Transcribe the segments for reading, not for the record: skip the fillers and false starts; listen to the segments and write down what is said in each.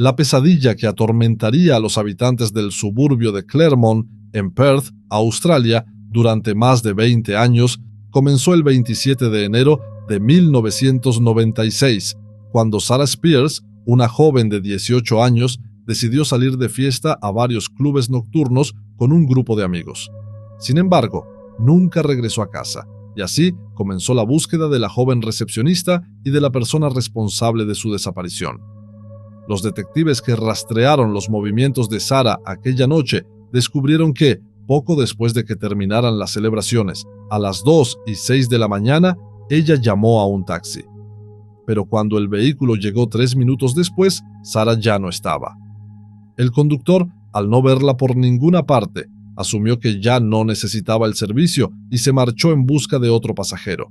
la pesadilla que atormentaría a los habitantes del suburbio de Claremont, en Perth, Australia, durante más de 20 años, comenzó el 27 de enero de 1996, cuando Sarah Spears, una joven de 18 años, decidió salir de fiesta a varios clubes nocturnos con un grupo de amigos. Sin embargo, nunca regresó a casa, y así comenzó la búsqueda de la joven recepcionista y de la persona responsable de su desaparición. Los detectives que rastrearon los movimientos de Sarah aquella noche descubrieron que, poco después de que terminaran las celebraciones, a las 2:06 de la mañana, ella llamó a un taxi. Pero cuando el vehículo llegó 3 minutos después, Sarah ya no estaba. El conductor, al no verla por ninguna parte, asumió que ya no necesitaba el servicio y se marchó en busca de otro pasajero.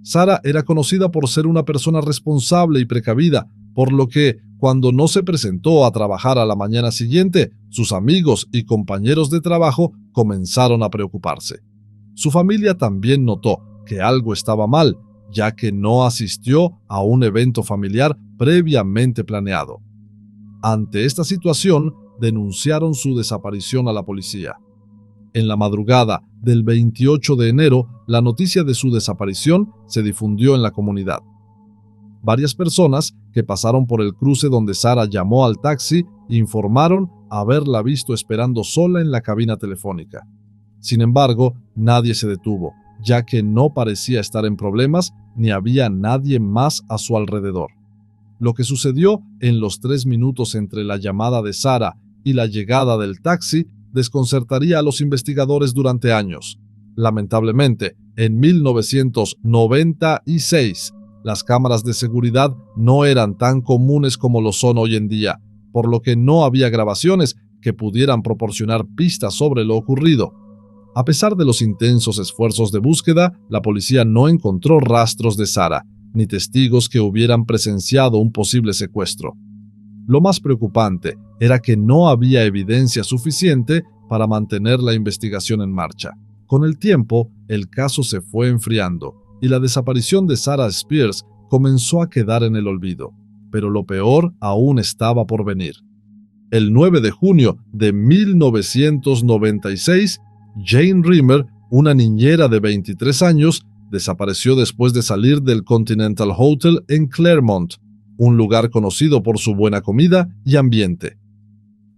Sarah era conocida por ser una persona responsable y precavida, por lo que, cuando no se presentó a trabajar a la mañana siguiente, sus amigos y compañeros de trabajo comenzaron a preocuparse. Su familia también notó que algo estaba mal, ya que no asistió a un evento familiar previamente planeado. Ante esta situación, denunciaron su desaparición a la policía. En la madrugada del 28 de enero, la noticia de su desaparición se difundió en la comunidad. Varias personas que pasaron por el cruce donde Sarah llamó al taxi informaron haberla visto esperando sola en la cabina telefónica. Sin embargo, nadie se detuvo, ya que no parecía estar en problemas ni había nadie más a su alrededor. Lo que sucedió en los 3 minutos entre la llamada de Sarah y la llegada del taxi desconcertaría a los investigadores durante años. Lamentablemente, en 1996, las cámaras de seguridad no eran tan comunes como lo son hoy en día, por lo que no había grabaciones que pudieran proporcionar pistas sobre lo ocurrido. A pesar de los intensos esfuerzos de búsqueda, la policía no encontró rastros de Sarah, ni testigos que hubieran presenciado un posible secuestro. Lo más preocupante era que no había evidencia suficiente para mantener la investigación en marcha. Con el tiempo, el caso se fue enfriando y la desaparición de Sarah Spears comenzó a quedar en el olvido. Pero lo peor aún estaba por venir. El 9 de junio de 1996, Jane Rimmer, una niñera de 23 años, desapareció después de salir del Continental Hotel en Claremont, un lugar conocido por su buena comida y ambiente.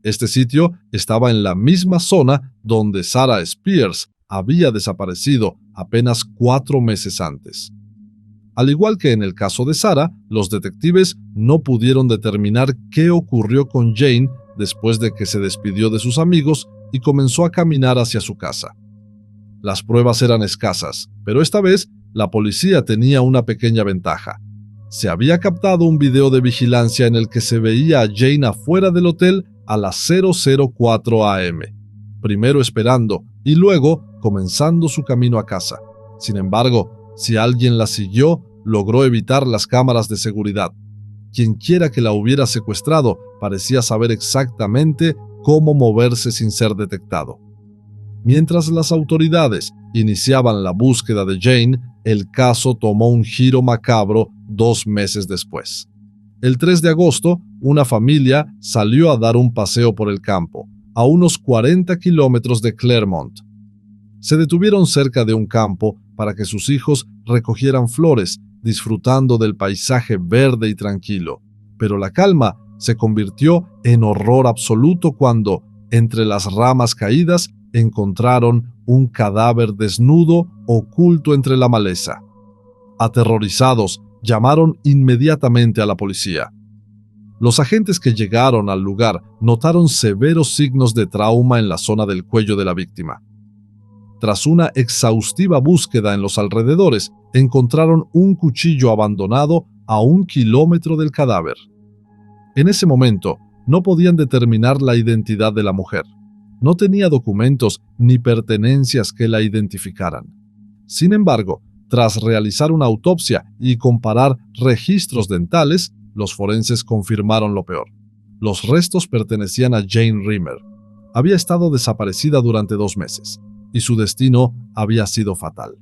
Este sitio estaba en la misma zona donde Sarah Spears había desaparecido apenas 4 meses antes. Al igual que en el caso de Sarah, los detectives no pudieron determinar qué ocurrió con Jane después de que se despidió de sus amigos y comenzó a caminar hacia su casa. Las pruebas eran escasas, pero esta vez la policía tenía una pequeña ventaja. Se había captado un video de vigilancia en el que se veía a Jane afuera del hotel a las 0:04 am, primero esperando y luego comenzando su camino a casa. Sin embargo, si alguien la siguió, logró evitar las cámaras de seguridad. Quienquiera que la hubiera secuestrado parecía saber exactamente cómo moverse sin ser detectado. Mientras las autoridades iniciaban la búsqueda de Jane, el caso tomó un giro macabro 2 meses después. El 3 de agosto, una familia salió a dar un paseo por el campo, a unos 40 kilómetros de Claremont. Se detuvieron cerca de un campo para que sus hijos recogieran flores, disfrutando del paisaje verde y tranquilo. Pero la calma se convirtió en horror absoluto cuando, entre las ramas caídas, encontraron un cadáver desnudo oculto entre la maleza. Aterrorizados, llamaron inmediatamente a la policía. Los agentes que llegaron al lugar notaron severos signos de trauma en la zona del cuello de la víctima. Tras una exhaustiva búsqueda en los alrededores, encontraron un cuchillo abandonado a 1 kilómetro del cadáver. En ese momento, no podían determinar la identidad de la mujer. No tenía documentos ni pertenencias que la identificaran. Sin embargo, tras realizar una autopsia y comparar registros dentales, los forenses confirmaron lo peor. Los restos pertenecían a Jane Rimmer. Había estado desaparecida durante 2 meses, y su destino había sido fatal.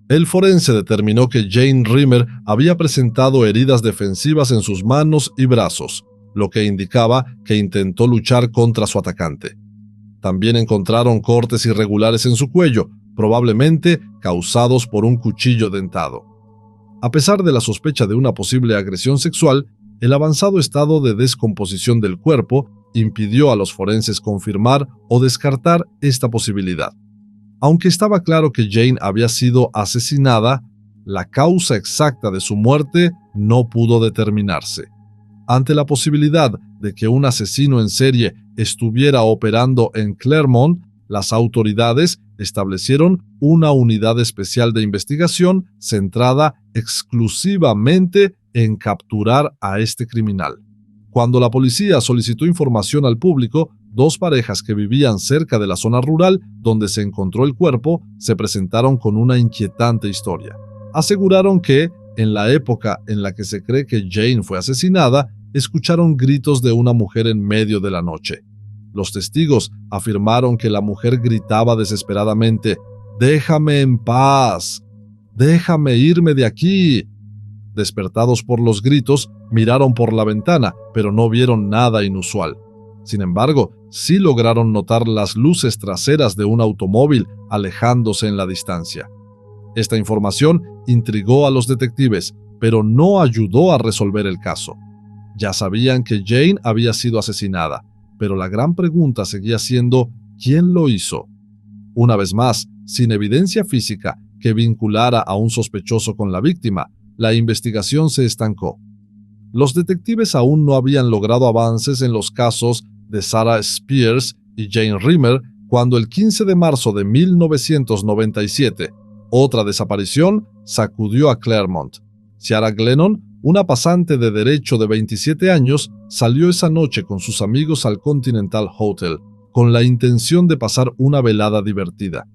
El forense determinó que Jane Rimmer había presentado heridas defensivas en sus manos y brazos, lo que indicaba que intentó luchar contra su atacante. También encontraron cortes irregulares en su cuello, probablemente causados por un cuchillo dentado. A pesar de la sospecha de una posible agresión sexual, el avanzado estado de descomposición del cuerpo impidió a los forenses confirmar o descartar esta posibilidad. Aunque estaba claro que Jane había sido asesinada, la causa exacta de su muerte no pudo determinarse. Ante la posibilidad de que un asesino en serie estuviera operando en Claremont, las autoridades establecieron una unidad especial de investigación centrada exclusivamente en capturar a este criminal. Cuando la policía solicitó información al público, dos parejas que vivían cerca de la zona rural donde se encontró el cuerpo se presentaron con una inquietante historia. Aseguraron que, en la época en la que se cree que Jane fue asesinada, escucharon gritos de una mujer en medio de la noche. Los testigos afirmaron que la mujer gritaba desesperadamente: «¡Déjame en paz! ¡Déjame irme de aquí!». Despertados por los gritos, miraron por la ventana, pero no vieron nada inusual. Sin embargo, sí lograron notar las luces traseras de un automóvil alejándose en la distancia. Esta información intrigó a los detectives, pero no ayudó a resolver el caso. Ya sabían que Jane había sido asesinada, pero la gran pregunta seguía siendo ¿quién lo hizo? Una vez más, sin evidencia física que vinculara a un sospechoso con la víctima, la investigación se estancó. Los detectives aún no habían logrado avances en los casos de Sarah Spears y Jane Rimmer cuando el 15 de marzo de 1997, otra desaparición sacudió a Claremont. Ciara Glennon, una pasante de derecho de 27 años, salió esa noche con sus amigos al Continental Hotel, con la intención de pasar una velada divertida.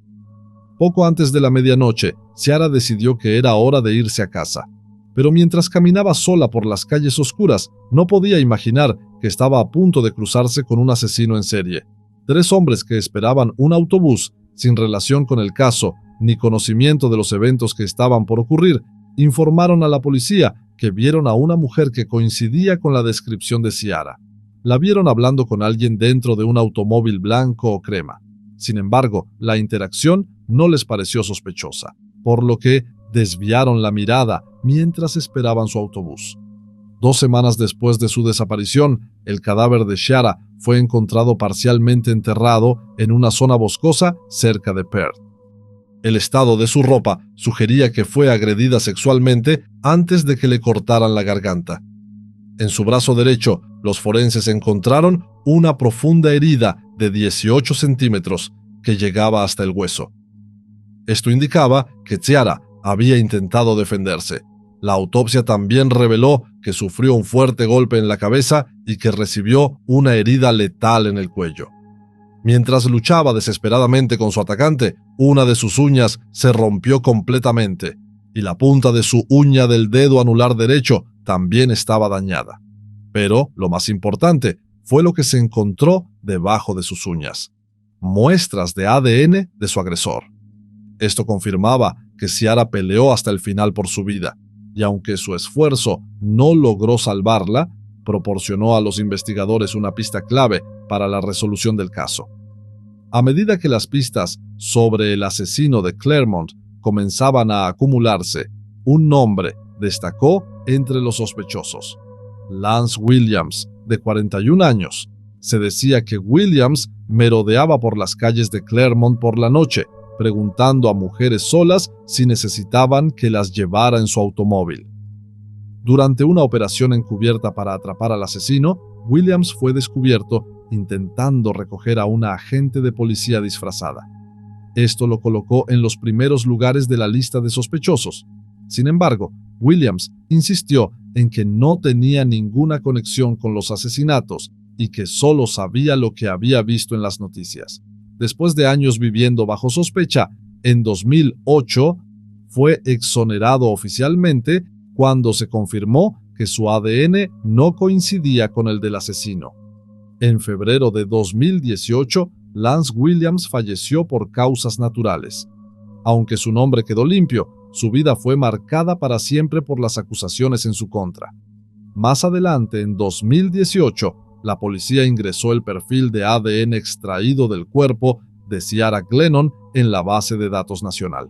Poco antes de la medianoche, Ciara decidió que era hora de irse a casa. Pero mientras caminaba sola por las calles oscuras, no podía imaginar que estaba a punto de cruzarse con un asesino en serie. 3 hombres que esperaban un autobús, sin relación con el caso, ni conocimiento de los eventos que estaban por ocurrir, informaron a la policía que vieron a una mujer que coincidía con la descripción de Ciara. La vieron hablando con alguien dentro de un automóvil blanco o crema. Sin embargo, la interacción no les pareció sospechosa, por lo que desviaron la mirada mientras esperaban su autobús. 2 semanas después de su desaparición, el cadáver de Ciara fue encontrado parcialmente enterrado en una zona boscosa cerca de Perth. El estado de su ropa sugería que fue agredida sexualmente antes de que le cortaran la garganta. En su brazo derecho, los forenses encontraron una profunda herida de 18 centímetros que llegaba hasta el hueso. Esto indicaba que Ciara había intentado defenderse. La autopsia también reveló que sufrió un fuerte golpe en la cabeza y que recibió una herida letal en el cuello. Mientras luchaba desesperadamente con su atacante, una de sus uñas se rompió completamente y la punta de su uña del dedo anular derecho también estaba dañada. Pero, lo más importante, fue lo que se encontró debajo de sus uñas: muestras de ADN de su agresor. Esto confirmaba que Ciara peleó hasta el final por su vida, y aunque su esfuerzo no logró salvarla, proporcionó a los investigadores una pista clave para la resolución del caso. A medida que las pistas sobre el asesino de Claremont comenzaban a acumularse, un nombre destacó entre los sospechosos: Lance Williams, de 41 años. Se decía que Williams merodeaba por las calles de Claremont por la noche, preguntando a mujeres solas si necesitaban que las llevara en su automóvil. Durante una operación encubierta para atrapar al asesino, Williams fue descubierto intentando recoger a una agente de policía disfrazada. Esto lo colocó en los primeros lugares de la lista de sospechosos. Sin embargo, Williams insistió en que no tenía ninguna conexión con los asesinatos y que solo sabía lo que había visto en las noticias. Después de años viviendo bajo sospecha, en 2008 fue exonerado oficialmente cuando se confirmó que su ADN no coincidía con el del asesino. En febrero de 2018, Lance Williams falleció por causas naturales. Aunque su nombre quedó limpio, su vida fue marcada para siempre por las acusaciones en su contra. Más adelante, en 2018, la policía ingresó el perfil de ADN extraído del cuerpo de Ciara Glennon en la base de datos nacional.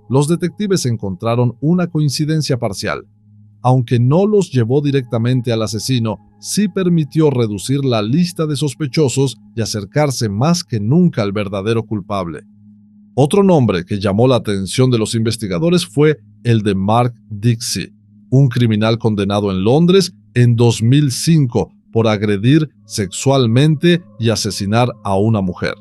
Los detectives encontraron una coincidencia parcial. Aunque no los llevó directamente al asesino, sí permitió reducir la lista de sospechosos y acercarse más que nunca al verdadero culpable. Otro nombre que llamó la atención de los investigadores fue el de Mark Dixie, un criminal condenado en Londres en 2005 por agredir sexualmente y asesinar a una mujer.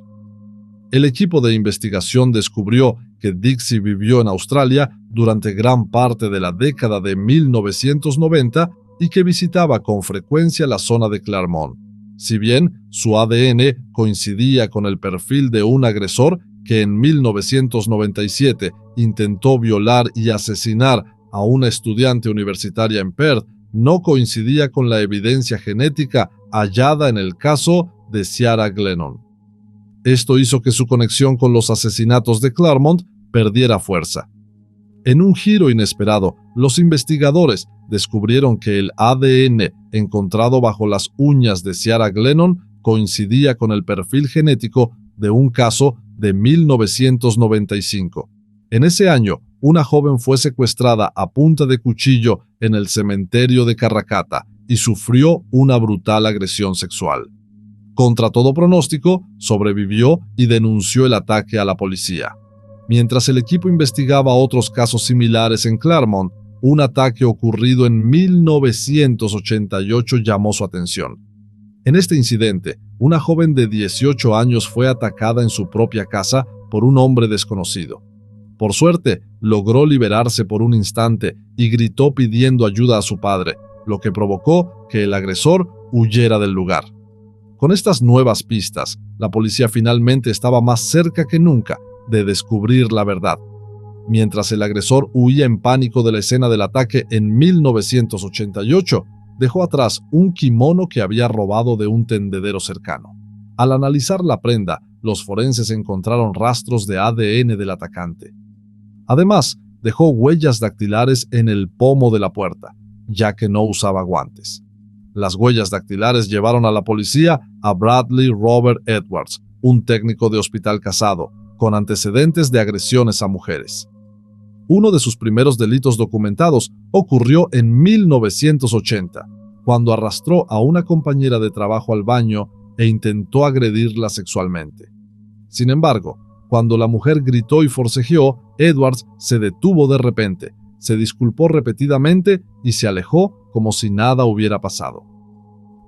El equipo de investigación descubrió que Dixie vivió en Australia durante gran parte de la década de 1990 y que visitaba con frecuencia la zona de Claremont. Si bien su ADN coincidía con el perfil de un agresor que en 1997 intentó violar y asesinar a una estudiante universitaria en Perth, no coincidía con la evidencia genética hallada en el caso de Ciara Glennon. Esto hizo que su conexión con los asesinatos de Claremont perdiera fuerza. En un giro inesperado, los investigadores descubrieron que el ADN encontrado bajo las uñas de Ciara Glennon coincidía con el perfil genético de un caso de 1995. En ese año, una joven fue secuestrada a punta de cuchillo en el cementerio de Karrakatta y sufrió una brutal agresión sexual. Contra todo pronóstico, sobrevivió y denunció el ataque a la policía. Mientras el equipo investigaba otros casos similares en Claremont, un ataque ocurrido en 1988 llamó su atención. En este incidente, una joven de 18 años fue atacada en su propia casa por un hombre desconocido. Por suerte, logró liberarse por un instante y gritó pidiendo ayuda a su padre, lo que provocó que el agresor huyera del lugar. Con estas nuevas pistas, la policía finalmente estaba más cerca que nunca de descubrir la verdad. Mientras el agresor huía en pánico de la escena del ataque en 1988, dejó atrás un kimono que había robado de un tendedero cercano. Al analizar la prenda, los forenses encontraron rastros de ADN del atacante. Además, dejó huellas dactilares en el pomo de la puerta, ya que no usaba guantes. Las huellas dactilares llevaron a la policía a Bradley Robert Edwards, un técnico de hospital casado, con antecedentes de agresiones a mujeres. Uno de sus primeros delitos documentados ocurrió en 1980, cuando arrastró a una compañera de trabajo al baño e intentó agredirla sexualmente. Sin embargo, cuando la mujer gritó y forcejeó, Edwards se detuvo de repente, se disculpó repetidamente y se alejó como si nada hubiera pasado.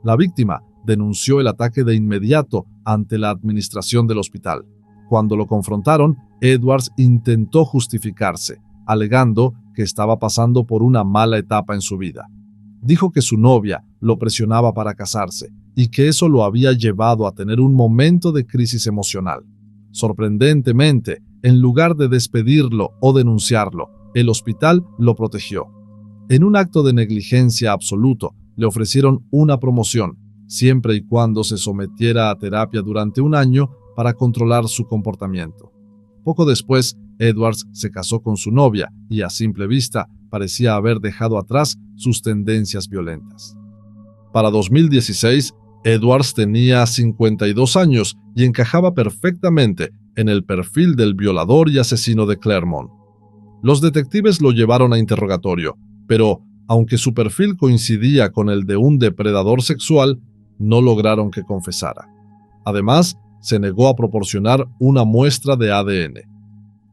La víctima denunció el ataque de inmediato ante la administración del hospital. Cuando lo confrontaron, Edwards intentó justificarse, alegando que estaba pasando por una mala etapa en su vida. Dijo que su novia lo presionaba para casarse y que eso lo había llevado a tener un momento de crisis emocional. Sorprendentemente, en lugar de despedirlo o denunciarlo, el hospital lo protegió. En un acto de negligencia absoluto, le ofrecieron una promoción, siempre y cuando se sometiera a terapia durante un año para controlar su comportamiento. Poco después, Edwards se casó con su novia y a simple vista parecía haber dejado atrás sus tendencias violentas. Para 2016, Edwards tenía 52 años y encajaba perfectamente en el perfil del violador y asesino de Claremont. Los detectives lo llevaron a interrogatorio, pero aunque su perfil coincidía con el de un depredador sexual, no lograron que confesara. Además, se negó a proporcionar una muestra de ADN.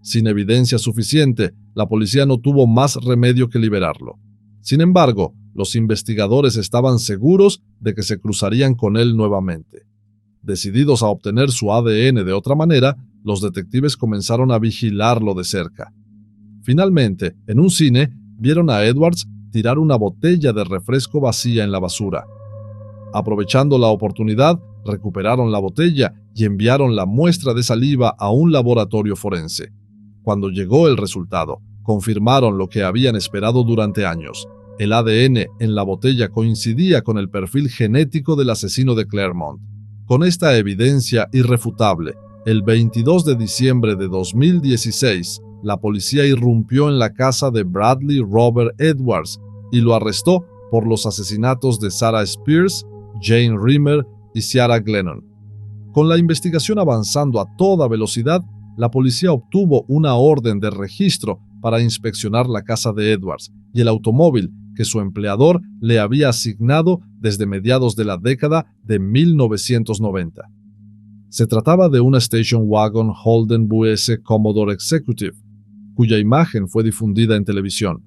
Sin evidencia suficiente, la policía no tuvo más remedio que liberarlo. Sin embargo, los investigadores estaban seguros de que se cruzarían con él nuevamente. Decididos a obtener su ADN de otra manera, los detectives comenzaron a vigilarlo de cerca. Finalmente, en un cine, vieron a Edwards tirar una botella de refresco vacía en la basura. Aprovechando la oportunidad, recuperaron la botella y enviaron la muestra de saliva a un laboratorio forense. Cuando llegó el resultado, confirmaron lo que habían esperado durante años. El ADN en la botella coincidía con el perfil genético del asesino de Claremont. Con esta evidencia irrefutable, el 22 de diciembre de 2016, la policía irrumpió en la casa de Bradley Robert Edwards y lo arrestó por los asesinatos de Sarah Spears, Jane Rimmer y Ciara Glennon. Con la investigación avanzando a toda velocidad, la policía obtuvo una orden de registro para inspeccionar la casa de Edwards y el automóvil que su empleador le había asignado desde mediados de la década de 1990. Se trataba de una station wagon Holden Buese Commodore Executive, cuya imagen fue difundida en televisión.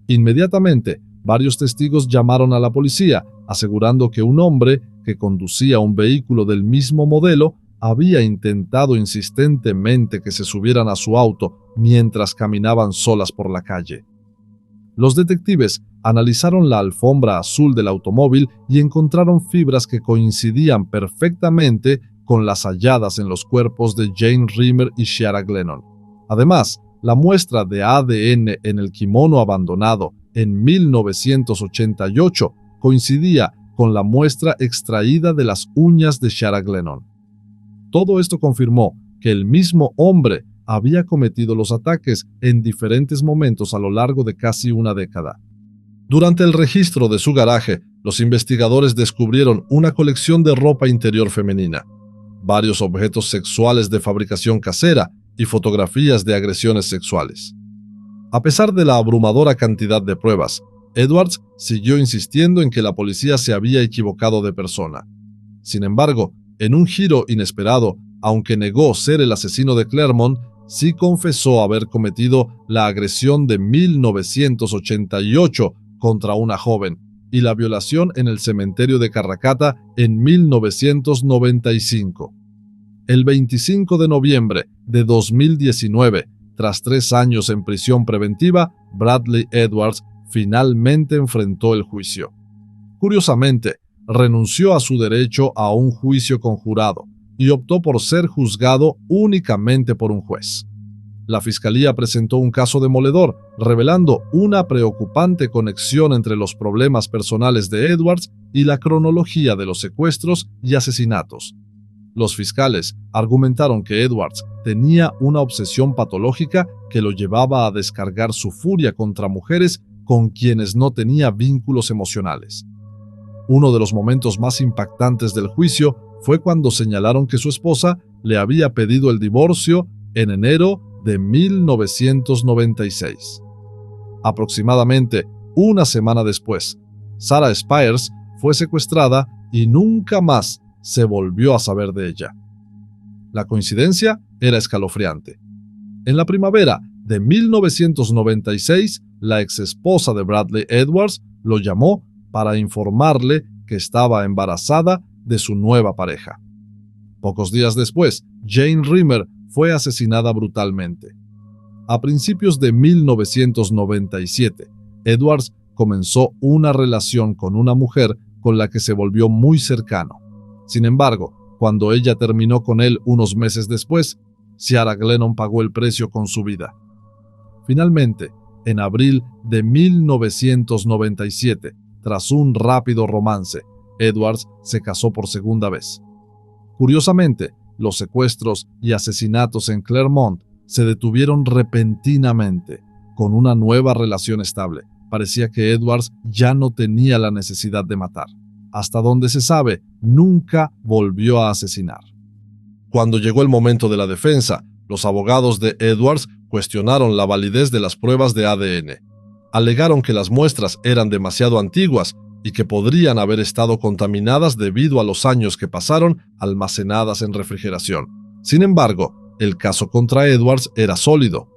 Inmediatamente, varios testigos llamaron a la policía, asegurando que un hombre que conducía un vehículo del mismo modelo había intentado insistentemente que se subieran a su auto mientras caminaban solas por la calle. Los detectives analizaron la alfombra azul del automóvil y encontraron fibras que coincidían perfectamente con las halladas en los cuerpos de Jane Rimmer y Ciara Glennon. Además, la muestra de ADN en el kimono abandonado en 1988 coincidía con la muestra extraída de las uñas de Ciara Glennon. Todo esto confirmó que el mismo hombre había cometido los ataques en diferentes momentos a lo largo de casi una década. Durante el registro de su garaje, los investigadores descubrieron una colección de ropa interior femenina, varios objetos sexuales de fabricación casera y fotografías de agresiones sexuales. A pesar de la abrumadora cantidad de pruebas, Edwards siguió insistiendo en que la policía se había equivocado de persona. Sin embargo, en un giro inesperado, aunque negó ser el asesino de Clermont, sí confesó haber cometido la agresión de 1988 contra una joven y la violación en el cementerio de Carracata en 1995. El 25 de noviembre de 2019, tras 3 años en prisión preventiva, Bradley Edwards finalmente enfrentó el juicio. Curiosamente, renunció a su derecho a un juicio con jurado y optó por ser juzgado únicamente por un juez. La fiscalía presentó un caso demoledor, revelando una preocupante conexión entre los problemas personales de Edwards y la cronología de los secuestros y asesinatos. Los fiscales argumentaron que Edwards tenía una obsesión patológica que lo llevaba a descargar su furia contra mujeres con quienes no tenía vínculos emocionales. Uno de los momentos más impactantes del juicio fue cuando señalaron que su esposa le había pedido el divorcio en enero de 1996. Aproximadamente una semana después, Sarah Spears fue secuestrada y nunca más se volvió a saber de ella. La coincidencia era escalofriante. En la primavera de 1996, la exesposa de Bradley Edwards lo llamó para informarle que estaba embarazada de su nueva pareja. Pocos días después, Jane Rimmer fue asesinada brutalmente. A principios de 1997, Edwards comenzó una relación con una mujer con la que se volvió muy cercano. Sin embargo, cuando ella terminó con él unos meses después, Ciara Glennon pagó el precio con su vida. Finalmente, en abril de 1997, tras un rápido romance, Edwards se casó por segunda vez. Curiosamente, los secuestros y asesinatos en Clermont se detuvieron repentinamente. Con una nueva relación estable, parecía que Edwards ya no tenía la necesidad de matar. Hasta donde se sabe, nunca volvió a asesinar. Cuando llegó el momento de la defensa, los abogados de Edwards cuestionaron la validez de las pruebas de ADN. Alegaron que las muestras eran demasiado antiguas y que podrían haber estado contaminadas debido a los años que pasaron almacenadas en refrigeración. Sin embargo, el caso contra Edwards era sólido.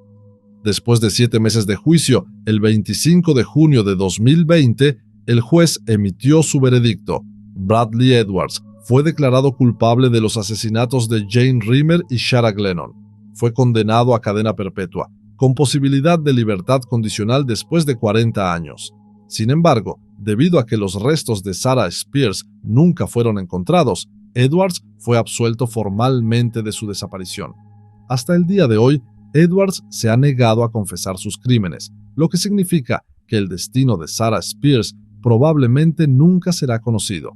Después de 7 meses de juicio, el 25 de junio de 2020, el juez emitió su veredicto. Bradley Edwards fue declarado culpable de los asesinatos de Jane Rimmer y Ciara Glennon. Fue condenado a cadena perpetua, con posibilidad de libertad condicional después de 40 años. Sin embargo, debido a que los restos de Sarah Spears nunca fueron encontrados, Edwards fue absuelto formalmente de su desaparición. Hasta el día de hoy, Edwards se ha negado a confesar sus crímenes, lo que significa que el destino de Sarah Spears probablemente nunca será conocido.